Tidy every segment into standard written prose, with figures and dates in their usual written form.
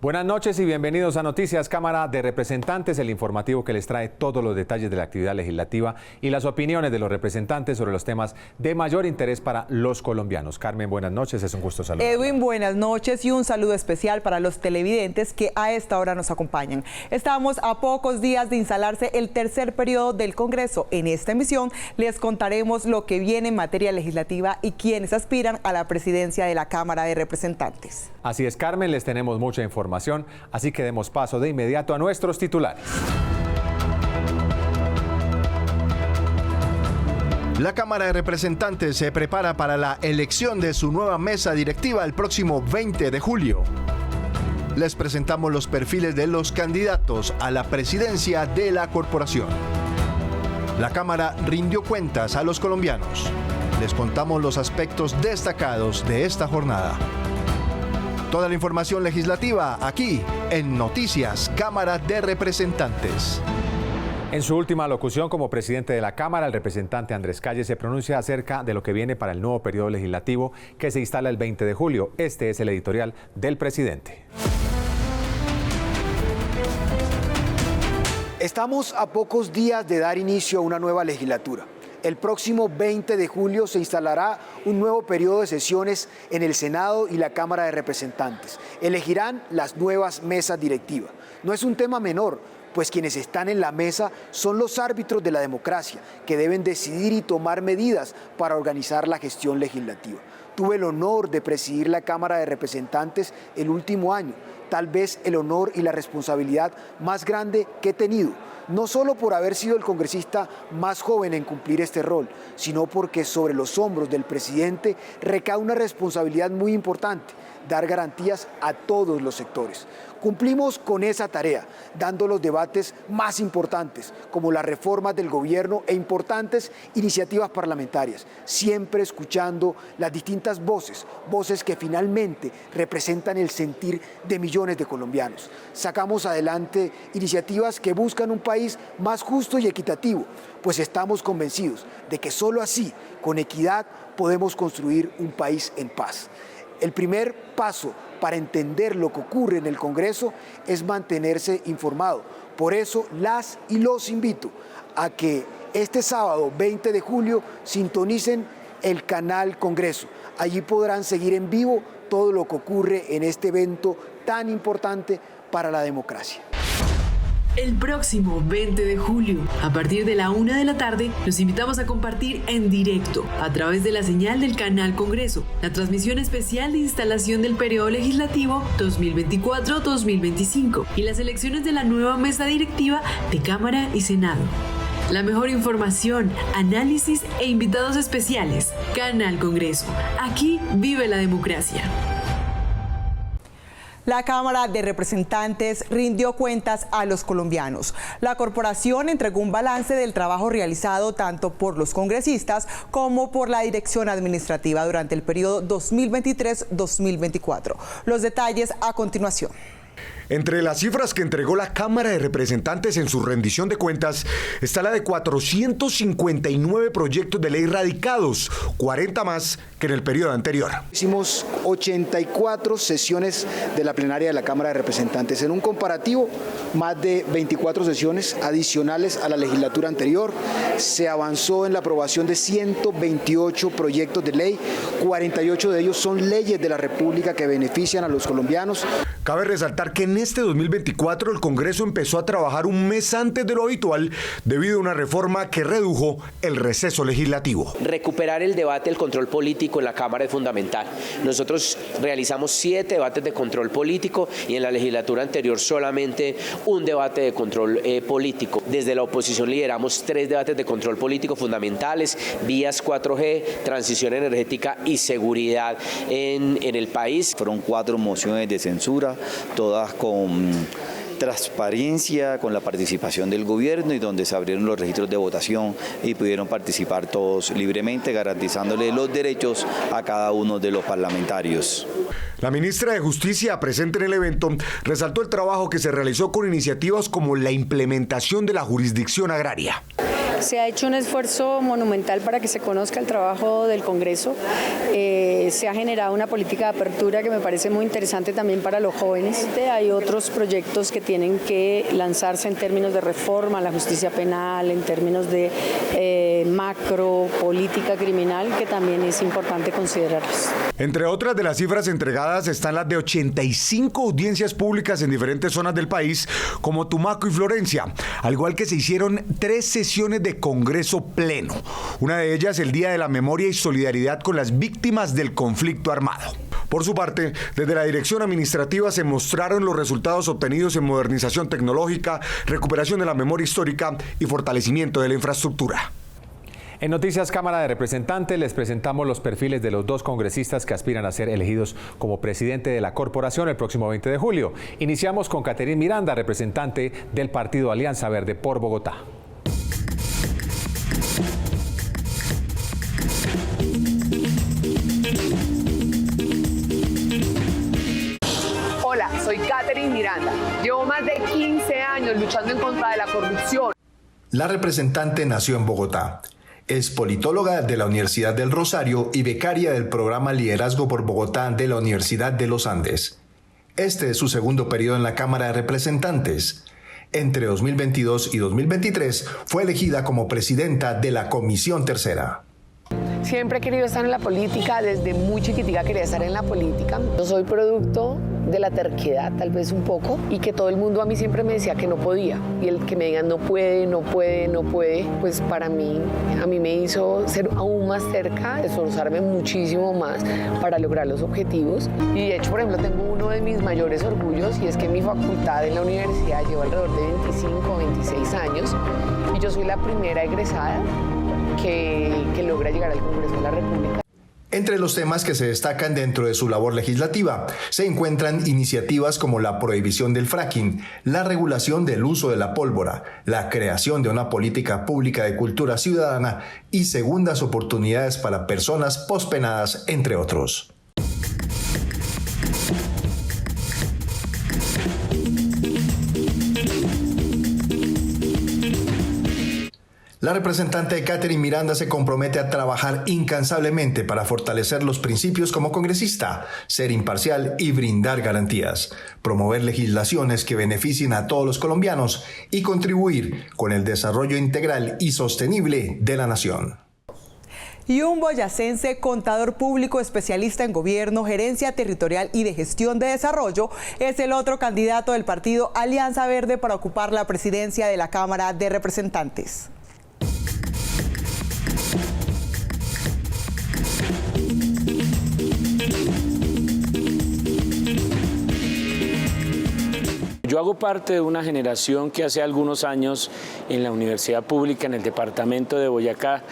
Buenas noches y bienvenidos a Noticias Cámara de Representantes, el informativo que les trae todos los detalles de la actividad legislativa y las opiniones de los representantes sobre los temas de mayor interés para los colombianos. Carmen, buenas noches, es un gusto saludar. Edwin, buenas noches y un saludo especial para los televidentes que a esta hora nos acompañan. Estamos a pocos días de instalarse el tercer periodo del Congreso. En esta emisión les contaremos lo que viene en materia legislativa y quienes aspiran a la presidencia de la Cámara de Representantes. Así es, Carmen, les tenemos mucha información, así que demos paso de inmediato a nuestros titulares. La Cámara de Representantes se prepara para la elección de su nueva mesa directiva el próximo 20 de julio. Les presentamos los perfiles de los candidatos a la presidencia de la corporación. La Cámara rindió cuentas a los colombianos. Les contamos los aspectos destacados de esta jornada. Toda la información legislativa aquí en Noticias Cámara de Representantes. En su última locución como presidente de la Cámara, el representante Andrés Calle se pronuncia acerca de lo que viene para el nuevo periodo legislativo que se instala el 20 de julio. Este es el editorial del presidente. Estamos a pocos días de dar inicio a una nueva legislatura. El próximo 20 de julio se instalará un nuevo periodo de sesiones en el Senado y la Cámara de Representantes. Elegirán las nuevas mesas directivas. No es un tema menor, pues quienes están en la mesa son los árbitros de la democracia, que deben decidir y tomar medidas para organizar la gestión legislativa. Tuve el honor de presidir la Cámara de Representantes el último año, tal vez el honor y la responsabilidad más grande que he tenido. No solo por haber sido el congresista más joven en cumplir este rol, sino porque sobre los hombros del presidente recae una responsabilidad muy importante: dar garantías a todos los sectores. Cumplimos con esa tarea, dando los debates más importantes, como las reformas del gobierno e importantes iniciativas parlamentarias, siempre escuchando las distintas voces que finalmente representan el sentir de millones de colombianos. Sacamos adelante iniciativas que buscan un país más justo y equitativo, pues estamos convencidos de que solo así, con equidad, podemos construir un país en paz. El primer paso para entender lo que ocurre en el Congreso es mantenerse informado. Por eso las y los invito a que este sábado 20 de julio sintonicen el canal Congreso. Allí podrán seguir en vivo todo lo que ocurre en este evento tan importante para la democracia. El próximo 20 de julio, a partir de la 1 de la tarde, los invitamos a compartir en directo, a través de la señal del canal Congreso, la transmisión especial de instalación del periodo legislativo 2024-2025 y las elecciones de la nueva mesa directiva de Cámara y Senado. La mejor información, análisis e invitados especiales. Canal Congreso. Aquí vive la democracia. La Cámara de Representantes rindió cuentas a los colombianos. La corporación entregó un balance del trabajo realizado tanto por los congresistas como por la dirección administrativa durante el periodo 2023-2024. Los detalles a continuación. Entre las cifras que entregó la Cámara de Representantes en su rendición de cuentas está la de 459 proyectos de ley radicados, 40 más que en el periodo anterior. Hicimos 84 sesiones de la plenaria de la Cámara de Representantes. En un comparativo, más de 24 sesiones adicionales a la legislatura anterior. Se avanzó en la aprobación de 128 proyectos de ley, 48 de ellos son leyes de la República que benefician a los colombianos. Cabe resaltar que en este 2024 el Congreso empezó a trabajar un mes antes de lo habitual debido a una reforma que redujo el receso legislativo. Recuperar el debate del control político en la Cámara es fundamental. Nosotros realizamos 7 debates de control político y en la legislatura anterior solamente un debate de control político. Desde la oposición lideramos 3 debates de control político fundamentales: vías 4G, transición energética y seguridad en el país. Fueron 4 mociones de censura, todas con transparencia, con la participación del gobierno y donde se abrieron los registros de votación y pudieron participar todos libremente, garantizándole los derechos a cada uno de los parlamentarios. La ministra de Justicia, presente en el evento, resaltó el trabajo que se realizó con iniciativas como la implementación de la jurisdicción agraria. Se ha hecho un esfuerzo monumental para que se conozca el trabajo del Congreso. Se ha generado una política de apertura que me parece muy interesante también para los jóvenes. Hay otros proyectos que tienen que lanzarse en términos de reforma a la justicia penal, en términos de macro política criminal, que también es importante considerarlos. Entre otras de las cifras entregadas están las de 85 audiencias públicas en diferentes zonas del país, como Tumaco y Florencia, al igual que se hicieron 3 sesiones de Congreso pleno. Una de ellas el Día de la Memoria y Solidaridad con las víctimas del conflicto armado. Por su parte, desde la Dirección Administrativa se mostraron los resultados obtenidos en modernización tecnológica, recuperación de la memoria histórica y fortalecimiento de la infraestructura. En Noticias Cámara de Representantes les presentamos los perfiles de los 2 congresistas que aspiran a ser elegidos como presidente de la corporación el próximo 20 de julio. Iniciamos con Catherine Miranda, representante del partido Alianza Verde por Bogotá. Hola, soy Catherine Miranda. Llevo más de 15 años luchando en contra de la corrupción. La representante nació en Bogotá. Es politóloga de la Universidad del Rosario y becaria del programa Liderazgo por Bogotá de la Universidad de los Andes. Este es su segundo periodo en la Cámara de Representantes. Entre 2022 y 2023 fue elegida como presidenta de la Comisión Tercera. Siempre he querido estar en la política, desde muy chiquitica quería estar en la política. Yo soy producto de la terquedad, tal vez un poco, y que todo el mundo a mí siempre me decía que no podía. Y el que me digan no puede, no puede, no puede, pues para mí, a mí me hizo ser aún más cerca, esforzarme muchísimo más para lograr los objetivos. Y de hecho, por ejemplo, tengo uno de mis mayores orgullos y es que mi facultad en la universidad lleva alrededor de 25, 26 años y yo soy la primera egresada que logra llegar al Congreso de la República. Entre los temas que se destacan dentro de su labor legislativa se encuentran iniciativas como la prohibición del fracking, la regulación del uso de la pólvora, la creación de una política pública de cultura ciudadana y segundas oportunidades para personas pospenadas, entre otros. La representante Catherine Miranda se compromete a trabajar incansablemente para fortalecer los principios como congresista, ser imparcial y brindar garantías, promover legislaciones que beneficien a todos los colombianos y contribuir con el desarrollo integral y sostenible de la nación. Y un boyacense, contador público, especialista en gobierno, gerencia territorial y de gestión de desarrollo, es el otro candidato del partido Alianza Verde para ocupar la presidencia de la Cámara de Representantes. Yo hago parte de una generación que hace algunos años en la universidad pública en el departamento de Boyacá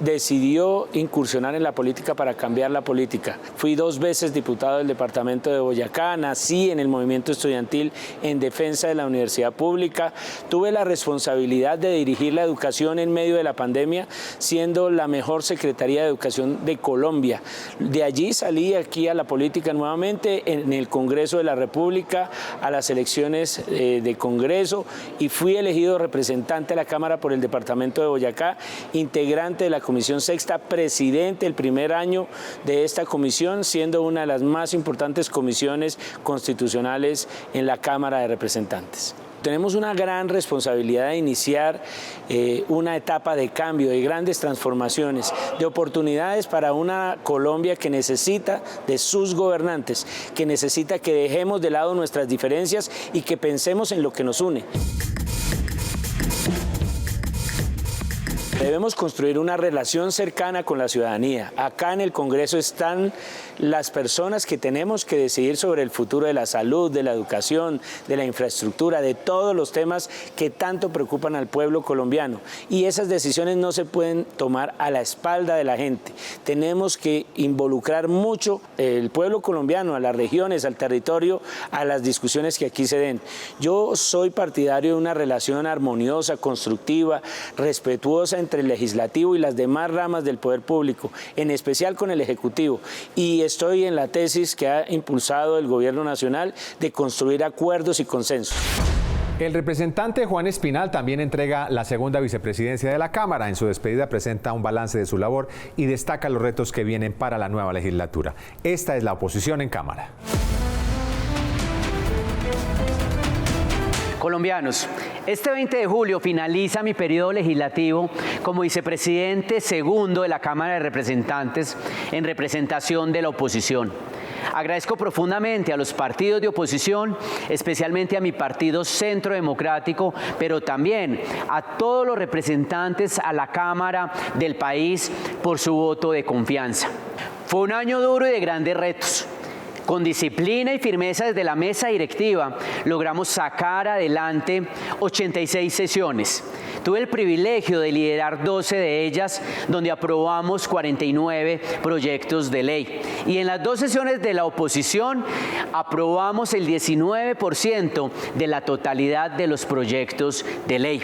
decidió incursionar en la política para cambiar la política. Fui 2 veces diputado del departamento de Boyacá, nací en el movimiento estudiantil en defensa de la universidad pública, tuve la responsabilidad de dirigir la educación en medio de la pandemia, siendo la mejor Secretaría de Educación de Colombia. De allí salí aquí a la política nuevamente en el Congreso de la República, a las elecciones de Congreso y fui elegido representante de la Cámara por el departamento de Boyacá, integrante de la Comisión Sexta, presidente el primer año de esta comisión, siendo una de las más importantes comisiones constitucionales en la Cámara de Representantes. Tenemos una gran responsabilidad de iniciar una etapa de cambio, de grandes transformaciones, de oportunidades para una Colombia que necesita de sus gobernantes, que necesita que dejemos de lado nuestras diferencias y que pensemos en lo que nos une. Debemos construir una relación cercana con la ciudadanía. Acá en el Congreso están las personas que tenemos que decidir sobre el futuro de la salud, de la educación, de la infraestructura, de todos los temas que tanto preocupan al pueblo colombiano. Y esas decisiones no se pueden tomar a la espalda de la gente. Tenemos que involucrar mucho el pueblo colombiano, a las regiones, al territorio, a las discusiones que aquí se den. Yo soy partidario de una relación armoniosa, constructiva, respetuosa entre el legislativo y las demás ramas del poder público, en especial con el ejecutivo, y estoy en la tesis que ha impulsado el gobierno nacional de construir acuerdos y consensos. El representante Juan Espinal también entrega la segunda vicepresidencia de la Cámara. En su despedida presenta un balance de su labor y destaca los retos que vienen para la nueva legislatura. Esta es la oposición en Cámara. Colombianos, este 20 de julio finaliza mi periodo legislativo como vicepresidente segundo de la Cámara de Representantes en representación de la oposición. Agradezco profundamente a los partidos de oposición, especialmente a mi partido Centro Democrático, pero también a todos los representantes a la Cámara del país por su voto de confianza. Fue un año duro y de grandes retos. Con disciplina y firmeza desde la mesa directiva, logramos sacar adelante 86 sesiones. Tuve el privilegio de liderar 12 de ellas, donde aprobamos 49 proyectos de ley. Y en las 2 sesiones de la oposición, aprobamos el 19% de la totalidad de los proyectos de ley.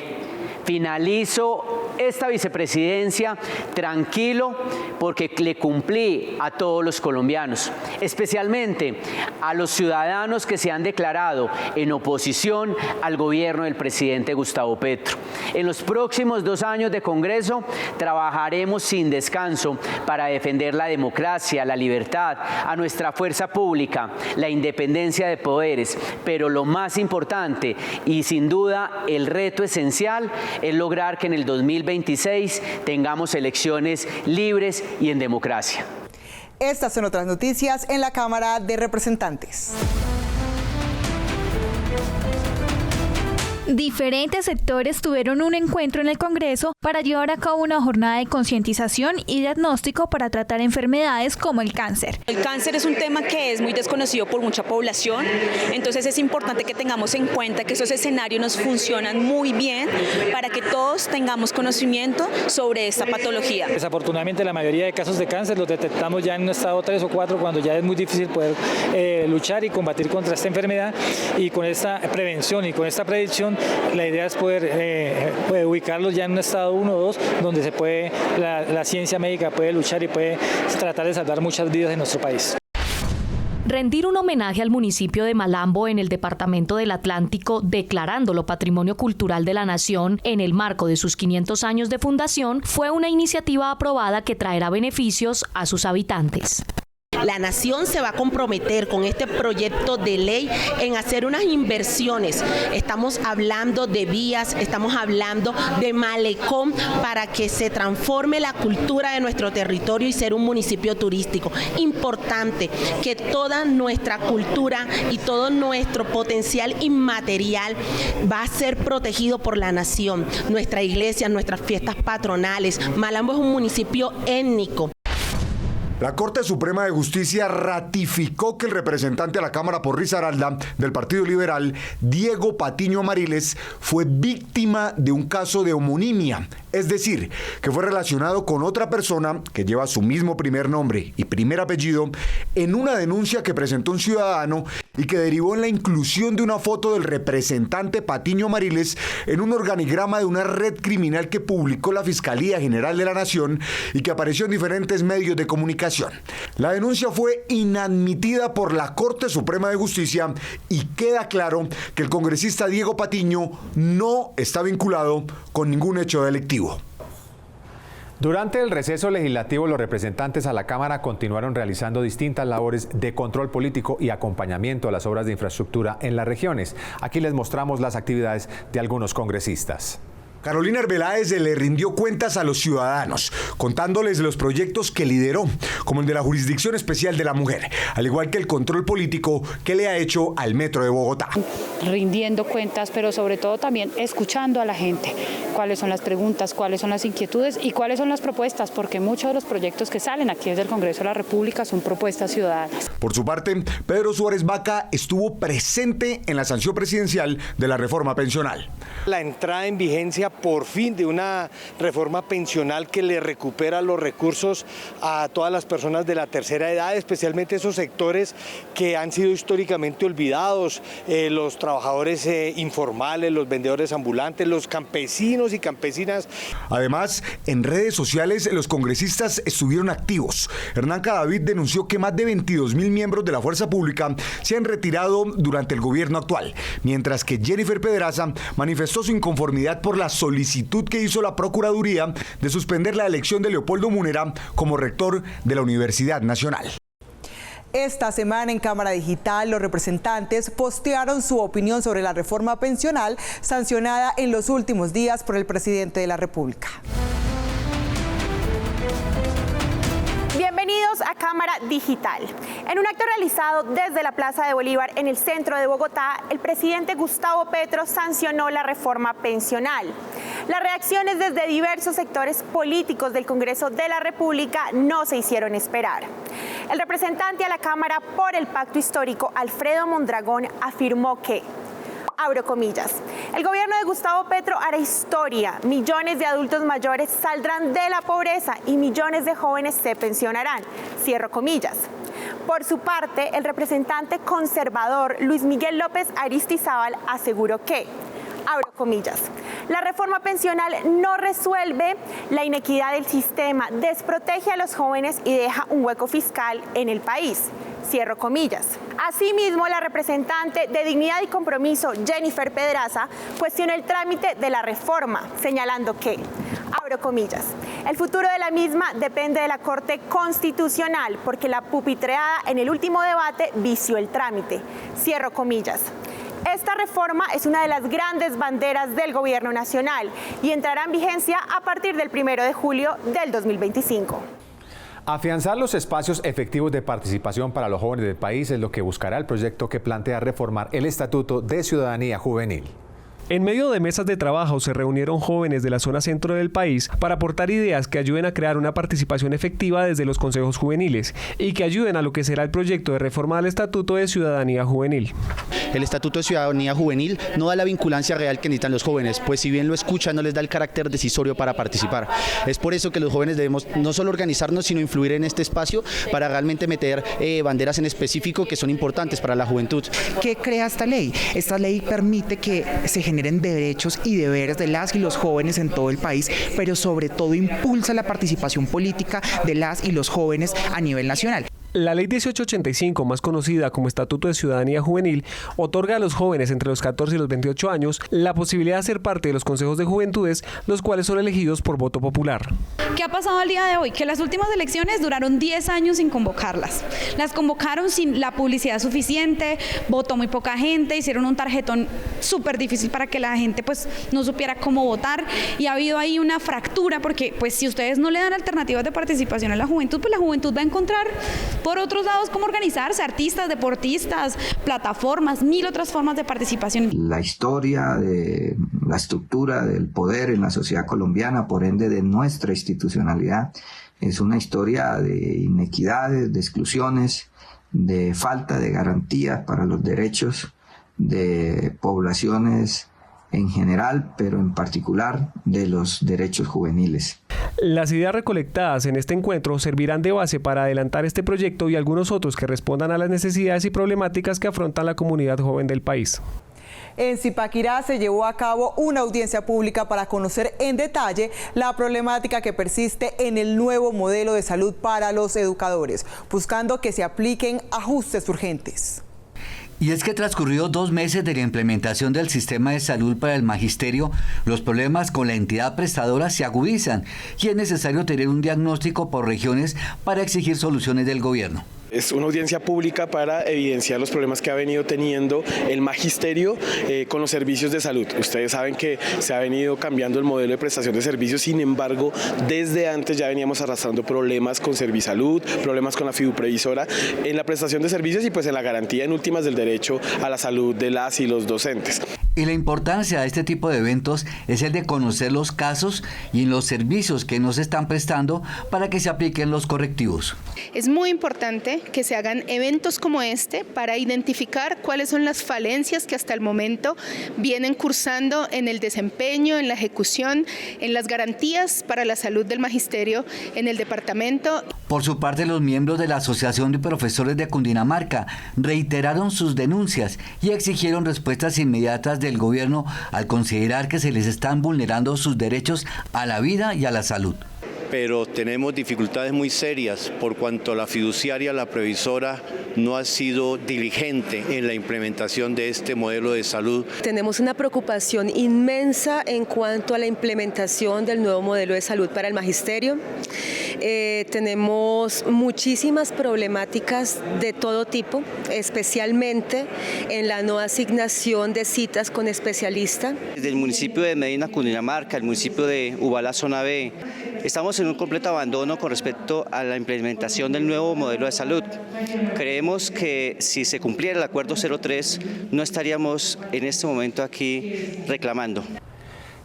Finalizo esta vicepresidencia tranquilo porque le cumplí a todos los colombianos, especialmente a los ciudadanos que se han declarado en oposición al gobierno del presidente Gustavo Petro. En los próximos 2 años de Congreso trabajaremos sin descanso para defender la democracia, la libertad, a nuestra fuerza pública, la independencia de poderes, pero lo más importante y sin duda el reto esencial es lograr que en el 2026 tengamos elecciones libres y en democracia. Estas son otras noticias en la Cámara de Representantes. Diferentes sectores tuvieron un encuentro en el Congreso para llevar a cabo una jornada de concientización y diagnóstico para tratar enfermedades como el cáncer. El cáncer es un tema que es muy desconocido por mucha población, entonces es importante que tengamos en cuenta que esos escenarios nos funcionan muy bien para que todos tengamos conocimiento sobre esta patología. Desafortunadamente la mayoría de casos de cáncer los detectamos ya en un estado 3 o 4 cuando ya es muy difícil poder luchar y combatir contra esta enfermedad, y con esta prevención y con esta predicción la idea es poder ubicarlos ya en un estado 1 o 2 donde se puede, la ciencia médica puede luchar y puede tratar de salvar muchas vidas en nuestro país. Rendir un homenaje al municipio de Malambo en el departamento del Atlántico, declarándolo Patrimonio Cultural de la Nación en el marco de sus 500 años de fundación, fue una iniciativa aprobada que traerá beneficios a sus habitantes. La nación se va a comprometer con este proyecto de ley en hacer unas inversiones. Estamos hablando de vías, estamos hablando de malecón para que se transforme la cultura de nuestro territorio y ser un municipio turístico. Importante que toda nuestra cultura y todo nuestro potencial inmaterial va a ser protegido por la nación. Nuestra iglesia, nuestras fiestas patronales. Malambo es un municipio étnico. La Corte Suprema de Justicia ratificó que el representante a la Cámara por Risaralda del Partido Liberal, Diego Patiño Amariles, fue víctima de un caso de homonimia, es decir, que fue relacionado con otra persona que lleva su mismo primer nombre y primer apellido en una denuncia que presentó un ciudadano y que derivó en la inclusión de una foto del representante Patiño Amariles en un organigrama de una red criminal que publicó la Fiscalía General de la Nación y que apareció en diferentes medios de comunicación. La denuncia fue inadmitida por la Corte Suprema de Justicia y queda claro que el congresista Diego Patiño no está vinculado con ningún hecho delictivo. Durante el receso legislativo, los representantes a la Cámara continuaron realizando distintas labores de control político y acompañamiento a las obras de infraestructura en las regiones. Aquí les mostramos las actividades de algunos congresistas. Carolina Arbeláez le rindió cuentas a los ciudadanos, contándoles los proyectos que lideró, como el de la Jurisdicción Especial de la Mujer, al igual que el control político que le ha hecho al Metro de Bogotá. Rindiendo cuentas, pero sobre todo también escuchando a la gente, cuáles son las preguntas, cuáles son las inquietudes y cuáles son las propuestas, porque muchos de los proyectos que salen aquí desde el Congreso de la República son propuestas ciudadanas. Por su parte, Pedro Suárez Vaca estuvo presente en la sanción presidencial de la reforma pensional. La entrada en vigencia campaña por fin de una reforma pensional que le recupera los recursos a todas las personas de la tercera edad, especialmente esos sectores que han sido históricamente olvidados, los trabajadores informales, los vendedores ambulantes, los campesinos y campesinas. Además, en redes sociales los congresistas estuvieron activos. Hernán Cadavid denunció que más de 22.000 miembros de la fuerza pública se han retirado durante el gobierno actual, mientras que Jennifer Pedraza manifestó su inconformidad por la solicitud que hizo la Procuraduría de suspender la elección de Leopoldo Munera como rector de la Universidad Nacional. Esta semana en Cámara Digital, los representantes postearon su opinión sobre la reforma pensional sancionada en los últimos días por el presidente de la República. Bienvenidos a Cámara Digital. En un acto realizado desde la Plaza de Bolívar en el centro de Bogotá, el presidente Gustavo Petro sancionó la reforma pensional. Las reacciones desde diversos sectores políticos del Congreso de la República no se hicieron esperar. El representante a la Cámara por el Pacto Histórico, Alfredo Mondragón, afirmó que, abro comillas, el gobierno de Gustavo Petro hará historia, millones de adultos mayores saldrán de la pobreza y millones de jóvenes se pensionarán, cierro comillas. Por su parte, el representante conservador Luis Miguel López Aristizábal aseguró que, abro comillas, la reforma pensional no resuelve la inequidad del sistema, desprotege a los jóvenes y deja un hueco fiscal en el país, cierro comillas. Asimismo, la representante de Dignidad y Compromiso, Jennifer Pedraza, cuestionó el trámite de la reforma, señalando que, abro comillas, el futuro de la misma depende de la Corte Constitucional porque la pupitreada en el último debate vició el trámite, cierro comillas. Esta reforma es una de las grandes banderas del Gobierno Nacional y entrará en vigencia a partir del 1 de julio del 2025. Afianzar los espacios efectivos de participación para los jóvenes del país es lo que buscará el proyecto que plantea reformar el Estatuto de Ciudadanía Juvenil. En medio de mesas de trabajo se reunieron jóvenes de la zona centro del país para aportar ideas que ayuden a crear una participación efectiva desde los consejos juveniles y que ayuden a lo que será el proyecto de reforma del Estatuto de Ciudadanía Juvenil. El Estatuto de Ciudadanía Juvenil no da la vinculancia real que necesitan los jóvenes, pues si bien lo escuchan no les da el carácter decisorio para participar. Es por eso que los jóvenes debemos no solo organizarnos, sino influir en este espacio para realmente meter banderas en específico que son importantes para la juventud. ¿Qué crea esta ley? Esta ley permite que se generen derechos y deberes de las y los jóvenes en todo el país, pero sobre todo impulsa la participación política de las y los jóvenes a nivel nacional. La Ley 1885, más conocida como Estatuto de Ciudadanía Juvenil, otorga a los jóvenes entre los 14 y los 28 años la posibilidad de ser parte de los consejos de juventudes, los cuales son elegidos por voto popular. ¿Qué ha pasado al día de hoy? Que las últimas elecciones duraron 10 años sin convocarlas. Las convocaron sin la publicidad suficiente, votó muy poca gente, hicieron un tarjetón súper difícil para que la gente pues no supiera cómo votar y ha habido ahí una fractura porque pues si ustedes no le dan alternativas de participación a la juventud, pues la juventud va a encontrar por otros lados cómo organizarse, artistas, deportistas, plataformas, mil otras formas de participación. La historia de la estructura del poder en la sociedad colombiana, por ende de nuestra institucionalidad, es una historia de inequidades, de exclusiones, de falta de garantías para los derechos de poblaciones en general, pero en particular de los derechos juveniles. Las ideas recolectadas en este encuentro servirán de base para adelantar este proyecto y algunos otros que respondan a las necesidades y problemáticas que afrontan la comunidad joven del país. En Zipaquirá se llevó a cabo una audiencia pública para conocer en detalle la problemática que persiste en el nuevo modelo de salud para los educadores, buscando que se apliquen ajustes urgentes. Y es que transcurridos 2 meses de la implementación del sistema de salud para el magisterio, los problemas con la entidad prestadora se agudizan y es necesario tener un diagnóstico por regiones para exigir soluciones del gobierno. Es una audiencia pública para evidenciar los problemas que ha venido teniendo el magisterio con los servicios de salud. Ustedes saben que se ha venido cambiando el modelo de prestación de servicios, sin embargo, desde antes ya veníamos arrastrando problemas con Servisalud, problemas con la fiduprevisora en la prestación de servicios y pues en la garantía en últimas del derecho a la salud de las y los docentes. Y la importancia de este tipo de eventos es el de conocer los casos y los servicios que no se están prestando para que se apliquen los correctivos. Es muy importante que se hagan eventos como este para identificar cuáles son las falencias que hasta el momento vienen cursando en el desempeño, en la ejecución, en las garantías para la salud del magisterio en el departamento. Por su parte, los miembros de la Asociación de Profesores de Cundinamarca reiteraron sus denuncias y exigieron respuestas inmediatas del gobierno al considerar que se les están vulnerando sus derechos a la vida y a la salud. Pero tenemos dificultades muy serias por cuanto la fiduciaria, la previsora, no ha sido diligente en la implementación de este modelo de salud. Tenemos una preocupación inmensa en cuanto a la implementación del nuevo modelo de salud para el magisterio. Tenemos muchísimas problemáticas de todo tipo, especialmente en la no asignación de citas con especialistas. Desde el municipio de Medina, Cundinamarca, el municipio de Ubalá, zona B, estamos en un completo abandono con respecto a la implementación del nuevo modelo de salud. Creemos que si se cumpliera el acuerdo 03, no estaríamos en este momento aquí reclamando.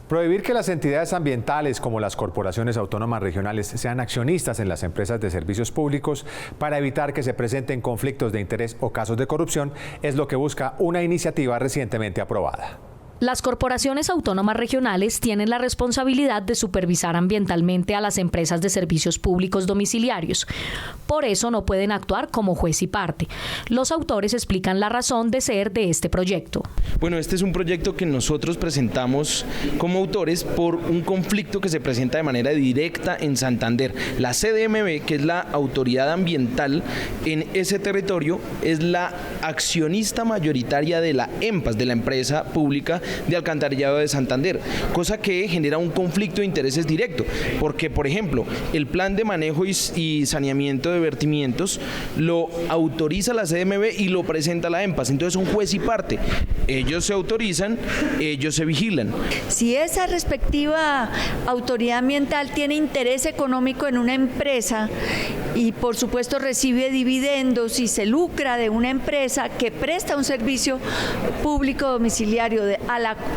Prohibir que las entidades ambientales como las corporaciones autónomas regionales sean accionistas en las empresas de servicios públicos para evitar que se presenten conflictos de interés o casos de corrupción es lo que busca una iniciativa recientemente aprobada. Las corporaciones autónomas regionales tienen la responsabilidad de supervisar ambientalmente a las empresas de servicios públicos domiciliarios. Por eso no pueden actuar como juez y parte. Los autores explican la razón de ser de este proyecto. Bueno, este es un proyecto que nosotros presentamos como autores por un conflicto que se presenta de manera directa en Santander. La CDMB, que es la autoridad ambiental en ese territorio, es la accionista mayoritaria de la EMPAS, de la empresa pública de alcantarillado de Santander, cosa que genera un conflicto de intereses directo, porque por ejemplo el plan de manejo y saneamiento de vertimientos lo autoriza la CDMB y lo presenta la EMPAS, entonces son juez y parte, ellos se autorizan, ellos se vigilan. Si esa respectiva autoridad ambiental tiene interés económico en una empresa y por supuesto recibe dividendos y se lucra de una empresa que presta un servicio público domiciliario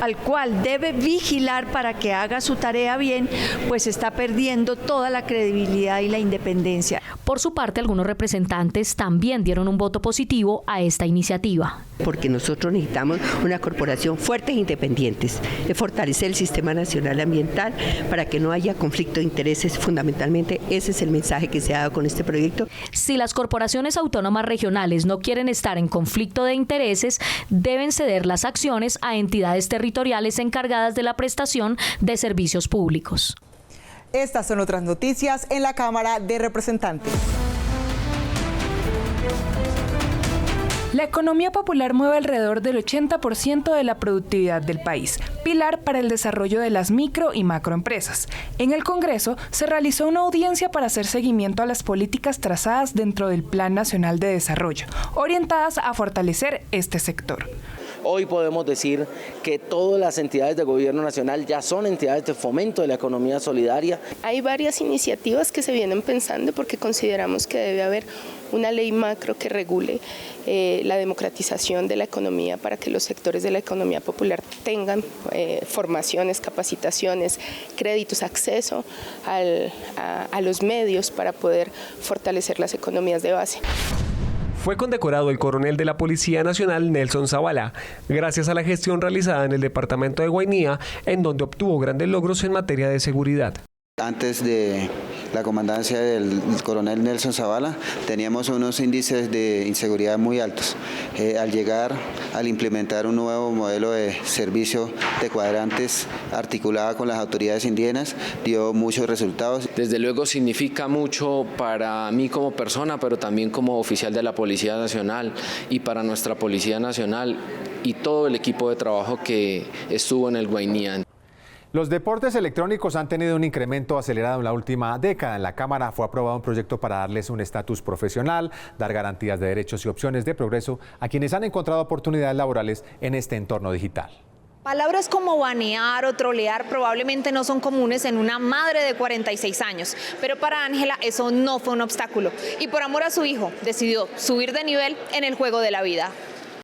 al cual debe vigilar para que haga su tarea bien, pues está perdiendo toda la credibilidad y la independencia. Por su parte, algunos representantes también dieron un voto positivo a esta iniciativa. Porque nosotros necesitamos una corporación fuerte e independientes, de fortalecer el sistema nacional ambiental para que no haya conflicto de intereses. Fundamentalmente, ese es el mensaje que se ha dado con este proyecto. Si las corporaciones autónomas regionales no quieren estar en conflicto de intereses, deben ceder las acciones a entidades territoriales encargadas de la prestación de servicios públicos. Estas son otras noticias en la Cámara de Representantes. La economía popular mueve alrededor del 80% de la productividad del país, pilar para el desarrollo de las micro y macroempresas. En el Congreso se realizó una audiencia para hacer seguimiento a las políticas trazadas dentro del Plan Nacional de Desarrollo, orientadas a fortalecer este sector. Hoy podemos decir que todas las entidades de gobierno nacional ya son entidades de fomento de la economía solidaria. Hay varias iniciativas que se vienen pensando porque consideramos que debe haber una ley macro que regule la democratización de la economía para que los sectores de la economía popular tengan formaciones, capacitaciones, créditos, acceso a los medios para poder fortalecer las economías de base. Fue condecorado el coronel de la Policía Nacional, Nelson Zavala, gracias a la gestión realizada en el departamento de Guainía, en donde obtuvo grandes logros en materia de seguridad. Antes de la comandancia del coronel Nelson Zavala teníamos unos índices de inseguridad muy altos. Al llegar, al implementar un nuevo modelo de servicio de cuadrantes articulada con las autoridades indígenas, dio muchos resultados. Desde luego significa mucho para mí como persona, pero también como oficial de la Policía Nacional y para nuestra Policía Nacional y todo el equipo de trabajo que estuvo en el Guainía. Los deportes electrónicos han tenido un incremento acelerado en la última década. En la Cámara fue aprobado un proyecto para darles un estatus profesional, dar garantías de derechos y opciones de progreso a quienes han encontrado oportunidades laborales en este entorno digital. Palabras como banear o trolear probablemente no son comunes en una madre de 46 años, pero para Ángela eso no fue un obstáculo y por amor a su hijo decidió subir de nivel en el juego de la vida.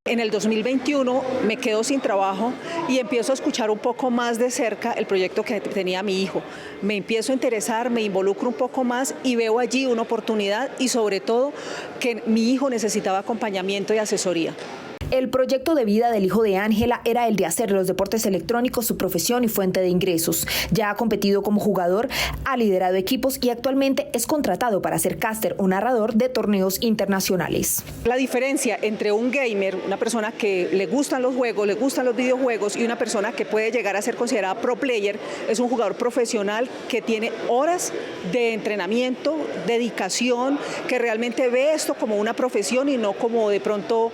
En el 2021 me quedo sin trabajo y empiezo a escuchar un poco más de cerca el proyecto que tenía mi hijo. Me empiezo a interesar, me involucro un poco más y veo allí una oportunidad y sobre todo que mi hijo necesitaba acompañamiento y asesoría. El proyecto de vida del hijo de Ángela era el de hacer de los deportes electrónicos su profesión y fuente de ingresos. Ya ha competido como jugador, ha liderado equipos y actualmente es contratado para ser caster o narrador de torneos internacionales. La diferencia entre un gamer, una persona que le gustan los juegos, le gustan los videojuegos, y una persona que puede llegar a ser considerada pro player, es un jugador profesional que tiene horas de entrenamiento, dedicación, que realmente ve esto como una profesión y no como de pronto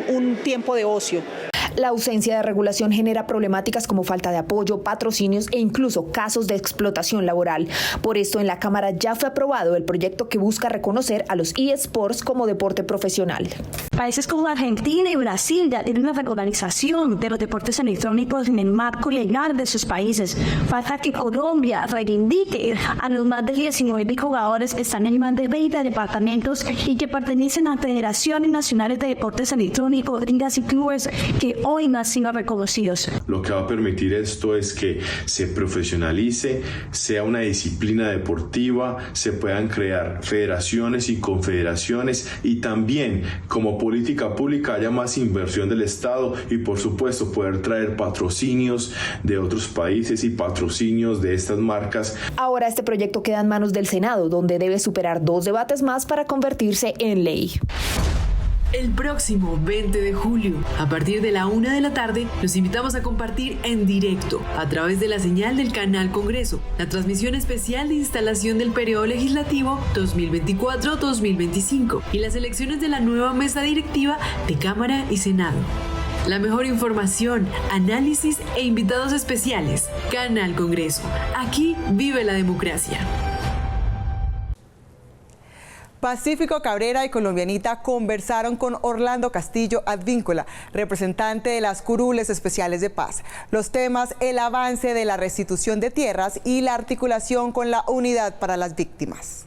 un tiempo de ocio. La ausencia de regulación genera problemáticas como falta de apoyo, patrocinios e incluso casos de explotación laboral. Por esto, en la Cámara ya fue aprobado el proyecto que busca reconocer a los eSports como deporte profesional. Países como Argentina y Brasil ya tienen una regularización de los deportes electrónicos en el marco legal de sus países. Falta que Colombia reivindique a los más de 19 jugadores que están en más de 20 departamentos y que pertenecen a federaciones nacionales de deportes electrónicos, ligas y clubes que hoy no han sido reconocidos. Lo que va a permitir esto es que se profesionalice, sea una disciplina deportiva, se puedan crear federaciones y confederaciones y también como política pública haya más inversión del Estado y por supuesto poder traer patrocinios de otros países y patrocinios de estas marcas. Ahora este proyecto queda en manos del Senado, donde debe superar 2 debates más para convertirse en ley. El próximo 20 de julio, a partir de la 1 de la tarde, los invitamos a compartir en directo, a través de la señal del Canal Congreso, la transmisión especial de instalación del periodo legislativo 2024-2025 y las elecciones de la nueva mesa directiva de Cámara y Senado. La mejor información, análisis e invitados especiales. Canal Congreso. Aquí vive la democracia. Pacífico Cabrera y Colombianita conversaron con Orlando Castillo Advíncula, representante de las curules especiales de paz. Los temas: el avance de la restitución de tierras y la articulación con la unidad para las víctimas.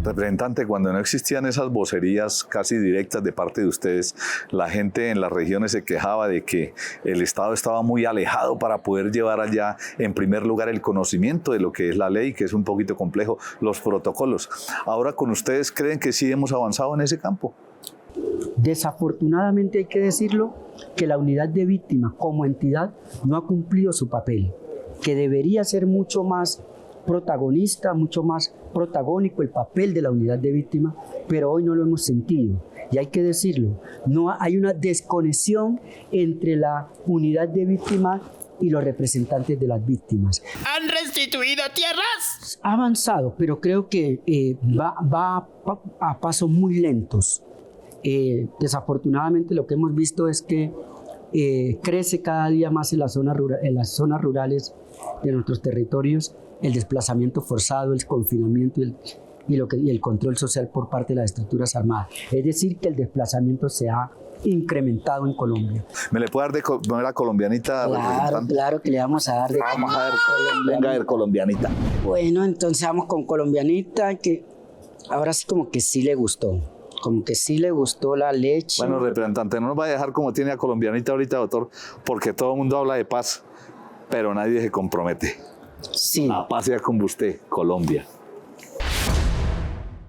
Representante, cuando no existían esas vocerías casi directas de parte de ustedes, la gente en las regiones se quejaba de que el Estado estaba muy alejado para poder llevar allá, en primer lugar, el conocimiento de lo que es la ley, que es un poquito complejo, los protocolos. Ahora con ustedes, ¿creen que sí hemos avanzado en ese campo? Desafortunadamente hay que decirlo, que la unidad de víctimas como entidad no ha cumplido su papel, que debería ser mucho más protagonista, mucho más protagónico el papel de la unidad de víctimas, pero hoy no lo hemos sentido. Y hay que decirlo, no hay una desconexión entre la unidad de víctimas y los representantes de las víctimas. ¿Han restituido tierras? Ha avanzado, pero creo que va a pasos muy lentos. Desafortunadamente lo que hemos visto es que crece cada día más en las zonas rurales de nuestros territorios el desplazamiento forzado, el confinamiento y el control social por parte de las estructuras armadas. Es decir, que el desplazamiento se ha incrementado en Colombia. ¿Me le puede dar de comer a Colombianita? Claro que le vamos a dar de comer. Vamos a ver, venga a ver, Colombianita. Bueno, entonces vamos con Colombianita, que ahora sí como que sí le gustó. Como que sí le gustó la leche. Bueno, representante, no nos va a dejar como tiene a Colombianita ahorita, doctor, porque todo el mundo habla de paz, pero nadie se compromete. Sí. La paz sea con usted, Colombia.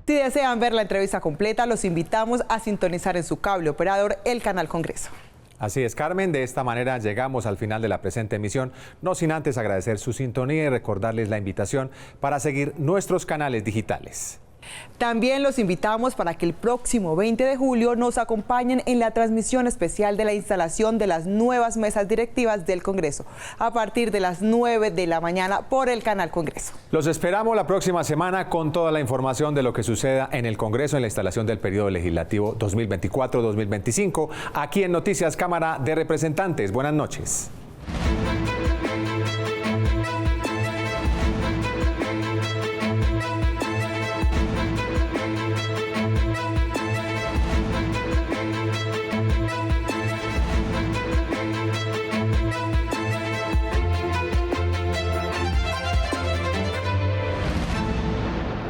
Si desean ver la entrevista completa, los invitamos a sintonizar en su cable operador el Canal Congreso. Así es, Carmen. De esta manera llegamos al final de la presente emisión, no sin antes agradecer su sintonía y recordarles la invitación para seguir nuestros canales digitales. También los invitamos para que el próximo 20 de julio nos acompañen en la transmisión especial de la instalación de las nuevas mesas directivas del Congreso, a partir de las 9 de la mañana por el Canal Congreso. Los esperamos la próxima semana con toda la información de lo que suceda en el Congreso en la instalación del periodo legislativo 2024-2025, aquí en Noticias Cámara de Representantes. Buenas noches.